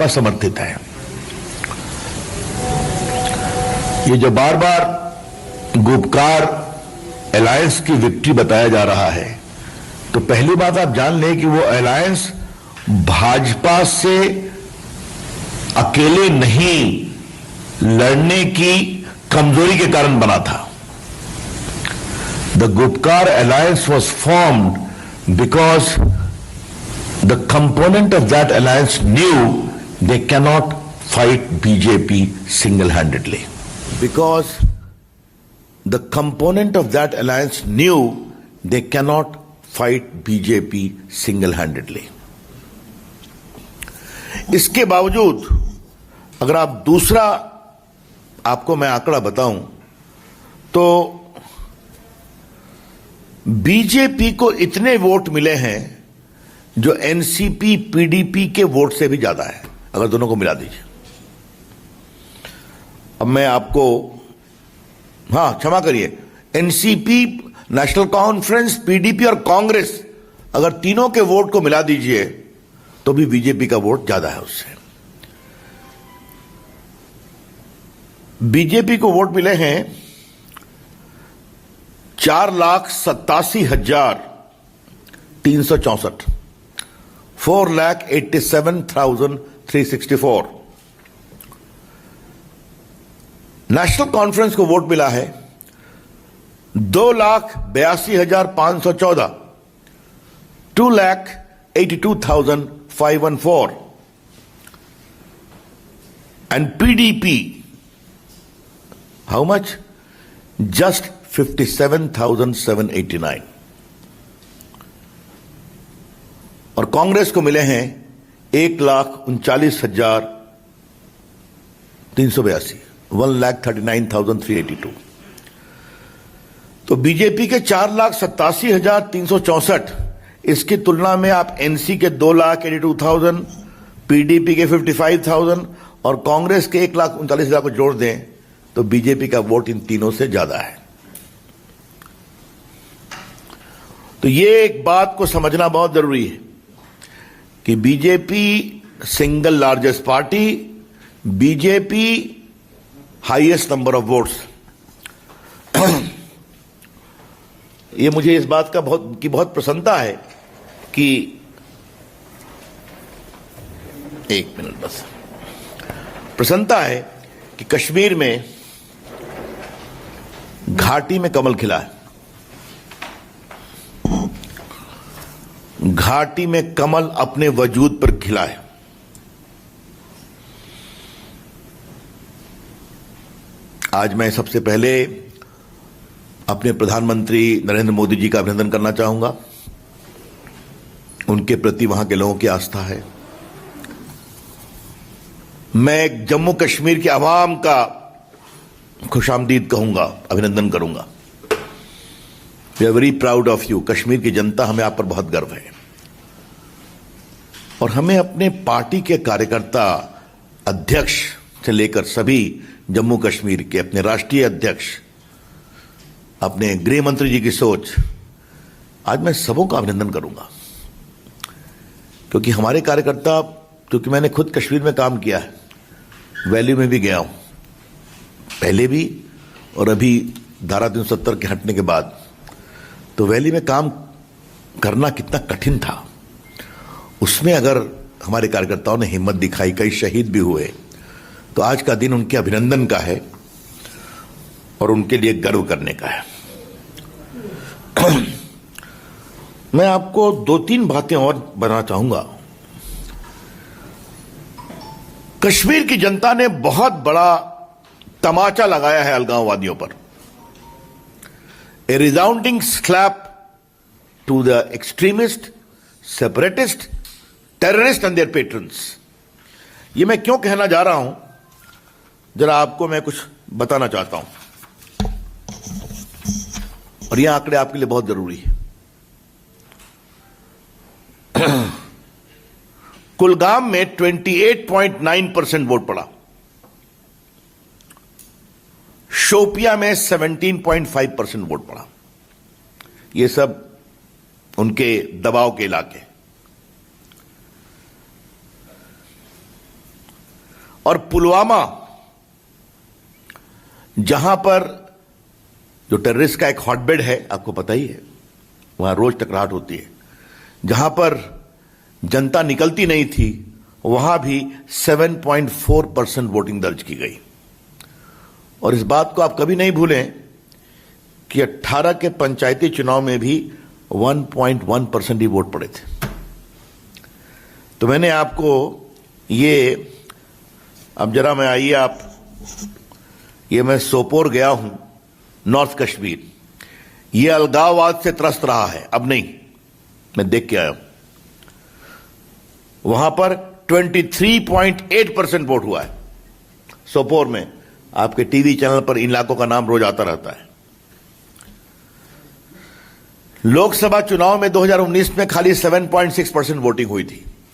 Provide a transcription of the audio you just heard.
भाजपा समर्थित है। ये जो बार बार गुपकार अलायंस की विक्ट्री बताया जा रहा है, तो पहली बात आप जान लें कि वो अलायंस भाजपा से अकेले नहीं लड़ने की कमजोरी के कारण बना था। The Gupkar alliance was formed because the component of that alliance new they cannot fight BJP single-handedly. Because the component of that alliance knew they cannot fight BJP single-handedly. इसके बावजूद अगर आप दूसरा आपको मैं आंकड़ा बताऊं तो बीजेपी को इतने वोट मिले हैं जो एनसीपी पीडीपी के वोट से भी ज्यादा है, अगर दोनों को मिला दीजिए। अब मैं आपको क्षमा करिए, एनसीपी, नेशनल कॉन्फ्रेंस, पीडीपी और कांग्रेस, अगर तीनों के वोट को मिला दीजिए तो भी बीजेपी का वोट ज्यादा है उससे। बीजेपी को वोट मिले हैं 4,87,364, 4,87,364। नेशनल कॉन्फ्रेंस को वोट मिला है 2,82,514, 2,82,514। and PDP, how much? Just 57,789। और कांग्रेस को मिले हैं 1,39,382, 1,39,382। तो बीजेपी के 4,87,364, इसकी तुलना में आप एनसी के 2,82,000, पीडीपी के 55,000 और कांग्रेस के 1,39,000 को जोड़ दें तो बीजेपी का वोट इन तीनों से ज्यादा है। तो ये एक बात को समझना बहुत जरूरी है कि BJP single largest party, BJP highest number of votes. ये मुझे इस बात का बहुत प्रसन्नता है कि एक मिनट बस, प्रसन्नता है कि कश्मीर में घाटी में कमल खिला है। घाटी में कमल अपने वजूद पर खिला है। आज मैं सबसे पहले अपने प्रधानमंत्री नरेंद्र मोदी जी का अभिनंदन करना चाहूंगा। उनके प्रति वहां के लोगों की आस्था है। मैं जम्मू कश्मीर के आवाम का खुशामदीद कहूंगा, अभिनंदन करूंगा। We are very proud of you. Kashmir की जनता, हमें आप पर बहुत गर्व है। और हमें अपने पार्टी के कार्यकर्ता, अध्यक्ष से लेकर सभी जम्मू कश्मीर के, अपने राष्ट्रीय अध्यक्ष, अपने गृह मंत्री जी की सोच, आज मैं सबों का अभिनंदन करूंगा। क्योंकि हमारे कार्यकर्ता, क्योंकि मैंने खुद कश्मीर में काम किया है, वैली में भी गया हूं पहले भी और अभी धारा 370 के हटने के बाद, तो वैली में काम करना कितना कठिन था। उसमें अगर हमारे कार्यकर्ताओं ने हिम्मत दिखाई, कई शहीद भी हुए, तो आज का दिन उनके अभिनंदन का है और उनके लिए गर्व करने का है। मैं आपको 2-3 बातें और बताना चाहूंगा। कश्मीर की जनता ने बहुत बड़ा तमाचा लगाया है अलगाववादियों पर। A resounding slap to the extremist, separatist, terrorist and their patrons. ये मैं क्यों कहना जा रहा हूं, जरा आपको मैं कुछ बताना चाहता हूं, और ये आंकड़े आपके लिए बहुत जरूरी है। कुलगाम में 28.9% वोट पड़ा, शोपिया में 17.5% वोट पड़ा। ये सब उनके दबाव के इलाके। और पुलवामा, जहां पर जो टेररिस्ट का एक हॉटबेड है, आपको पता ही है, वहां रोज टकराहट होती है, जहां पर जनता निकलती नहीं थी, वहां भी 7.4% वोटिंग दर्ज की गई। और इस बात को आप कभी नहीं भूलें कि 18 के पंचायती चुनाव में भी 1.1% ही वोट पड़े थे। तो मैंने आपको ये, अब जरा मैं आइए आप, ये मैं सोपोर गया हूं, नॉर्थ कश्मीर। ये अलगाववाद से त्रस्त रहा है, अब नहीं, मैं देख के आया हूं। वहां पर 23.8% वोट हुआ है सोपोर में। आपके टीवी चैनल पर इन इलाकों का नाम रोज आता रहता है। लोकसभा चुनाव में 2019 में खाली 7.6% वोटिंग हुई थी।